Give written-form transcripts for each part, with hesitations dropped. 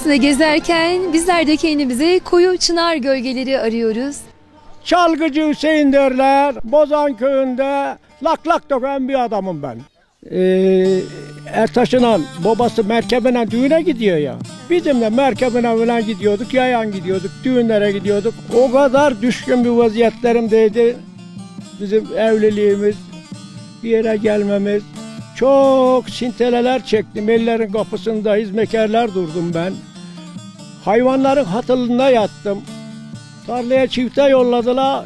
içerisinde gezerken bizler de kendimize koyu çınar gölgeleri arıyoruz. Çalgıcı Hüseyin derler. Bozan köyünde lak lak döken bir adamım ben. Ertaş'ın babası merkebine düğüne gidiyor ya. Bizim de merkebine falan gidiyorduk, yayan gidiyorduk, düğünlere gidiyorduk. O kadar düşkün bir vaziyetlerimdeydi. Bizim evliliğimiz, bir yere gelmemiz. Çok sinteleler çektim. Ellerin kapısında hizmetkarlar durdum ben. Hayvanların hatırında yattım. Tarlaya çifte yolladılar.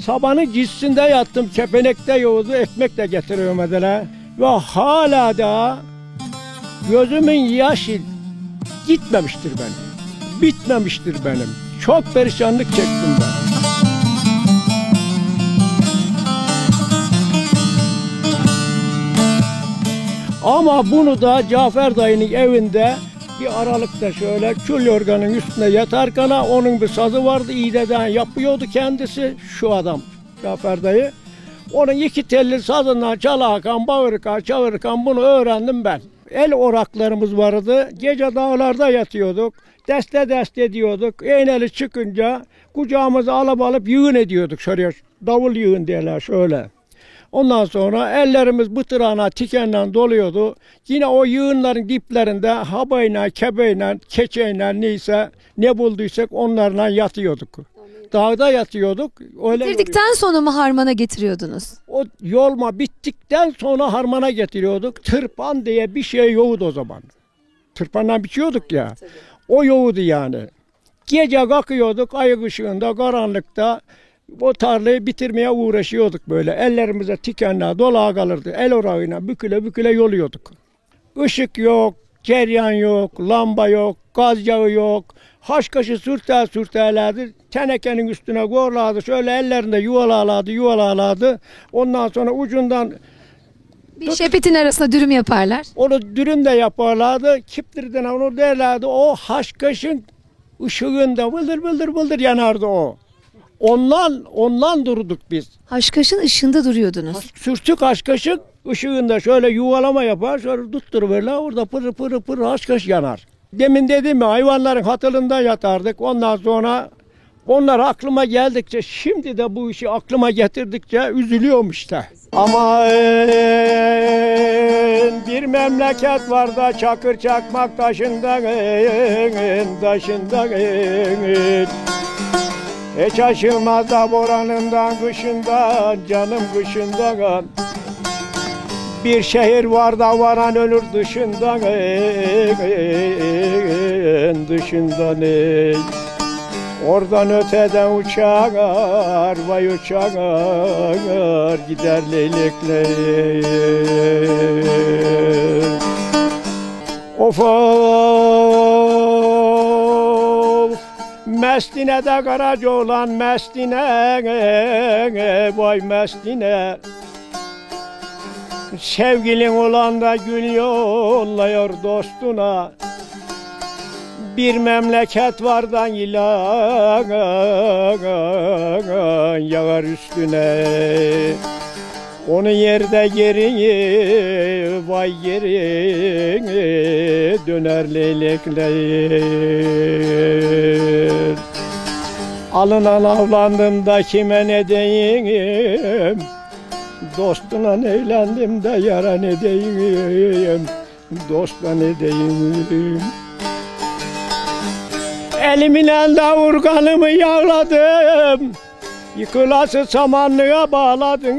Sabanın cissinde yattım. Kepenekte yoğurdu, ekmek de getiremediler. Ve hala da gözümün yaşı gitmemiştir benim. Bitmemiştir benim. Çok perişanlık çektim ben. Ama bunu da Cafer dayının evinde bir aralıkta şöyle kül yorganın üstüne yatarken onun bir sazı vardı, iğneden yapıyordu kendisi şu adam Cafer dayı. Onun iki telli sazından çalarken, bağırırken, çağırırken bunu öğrendim ben. El oraklarımız vardı, gece dağlarda yatıyorduk, deste deste diyorduk, iğneli çıkınca kucağımıza alıp yığın ediyorduk şöyle, davul yığın derler şöyle. Ondan sonra ellerimiz bıtırağına, tikenle doluyordu. Yine o yığınların diplerinde habayla, kebeyle, keçeyle neyse ne bulduysak onlarla yatıyorduk. Dağda yatıyorduk. Bitirdikten sonra mı harmana getiriyordunuz? O yolma bittikten sonra harmana getiriyorduk. Tırpan diye bir şey yoktu o zaman. Tırpanla biçiyorduk ya. Tabii. O yoktu yani. Gece kalkıyorduk ayık ışığında, karanlıkta. O tarlayı bitirmeye uğraşıyorduk böyle. Ellerimize tikenler, dolağa kalırdı. El orağıyla büküle büküle yoluyorduk. Işık yok, ceryan yok, lamba yok, gaz yağı yok. Haşkaşı sürterlerdi. Tenekenin üstüne koyarlardı. Şöyle ellerinde yuvalarlardı. Ondan sonra ucundan bir şepetin arasında dürüm yaparlar. Onu dürüm de yaparlardı. Kiptirden onu derlerdi. O haşkaşın ışığında vıldır yanardı o. Ondan durduk biz. Haşkaşın ışığında duruyordunuz. Sürtük haşkaşın ışığında şöyle yuvalama yapar, şöyle tutturuverler, orada pırı pırı haşkaş yanar. Demin dedim ya, hayvanların hatırında yatardık. Ondan sonra onlar aklıma geldikçe, şimdi de bu işi aklıma getirdikçe üzülüyorum işte. Ama bir memleket var da çakır çakmak taşında hiç aşılmaz da boranından, kışından, canım kışından. Bir şehir var da varan ölür dışından, dışından. Oradan öteden uçar, vay uçar, gider leylekler. Of Mestine de karaca olan Mestine, vay Mestine. Sevgilin olan da gül yolluyor dostuna. Bir memleket vardan ilan yağar üstüne. Onu yerde geri, vay geri döner leylekler. Alınan avlandım da kime ne diyeyim, dostuna eğlendim de yara ne diyeyim, dostuna ne diyeyim. Elimle davurganımı yağladım, yıkılası samanlığa bağladım.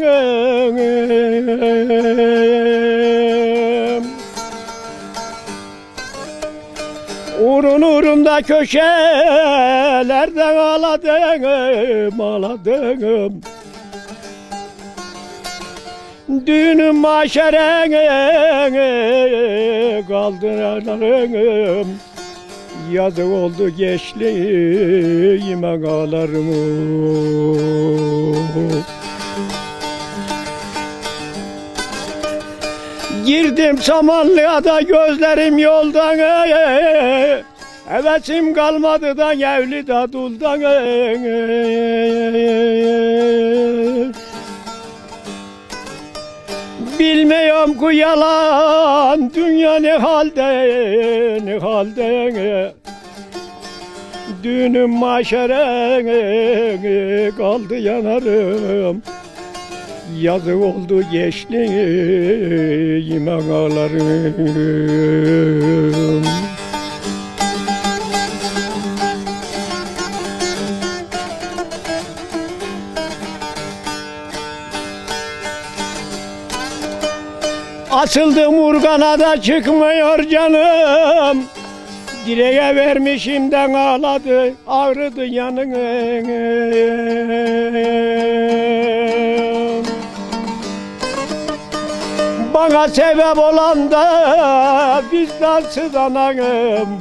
Uğrunda köşelerde ağladım. Düğünüm maşerene kaldırarım. Yazık oldu gençliğime ağlarım. Girdim Samanlı'ya da gözlerim yoldan, hevesim kalmadı da evli da duldan. Bilmiyorum ku yalan, dünya ne halde, ne halde. Düğünüm maşere kaldı yanarım. Yazık oldu gençliğime ağlarım. Asıldım urgana da çıkmıyor canım. Direğe vermişimden ağladı, ağrıdı yanım. Bana sebep olan da vicdansız anam,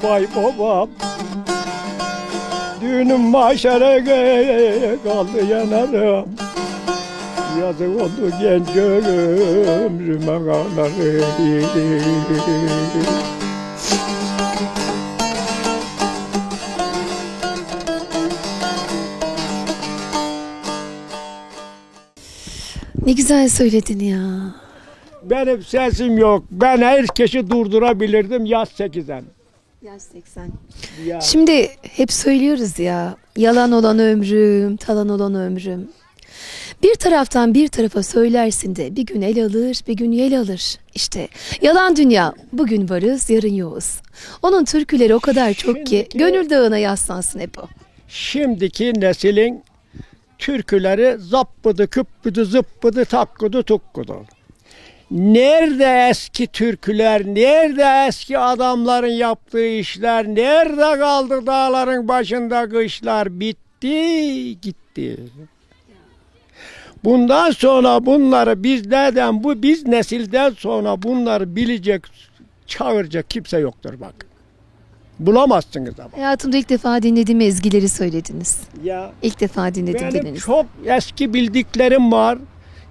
vay babam. Düğünüm maşere kaldı yanarım. Yazık oldu genç ömrüme ağlarım. Ne güzel söyledin ya. Benim sesim yok. Ben herkesi durdurabilirdim yaz 8'den. Yaş 80. Ya. Şimdi hep söylüyoruz ya. Yalan olan ömrüm, talan olan ömrüm. Bir taraftan bir tarafa söylersin de bir gün el alır, bir gün yel alır. İşte yalan dünya. Bugün varız, yarın yoğuz. Onun türküleri o kadar çok ki gönül dağına yaslansın hep o. Şimdiki neslin türküleri zappıdı, küppüdü, zıppıdı, takkudu, tukkudu. Nerede eski türküler, nerede eski adamların yaptığı işler, nerede kaldı dağların başında kışlar, bitti, gitti. Bundan sonra bunları bizlerden, biz nesilden sonra bunları bilecek, çağıracak kimse yoktur bak. Bulamazsınız ama. Hayatımda ilk defa dinlediğim ezgileri söylediniz. Ya İlk defa dinledim benim dediniz. çok eski bildiklerim var.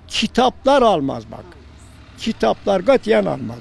Kitaplar almaz bak. Kitaplar katiyen almaz.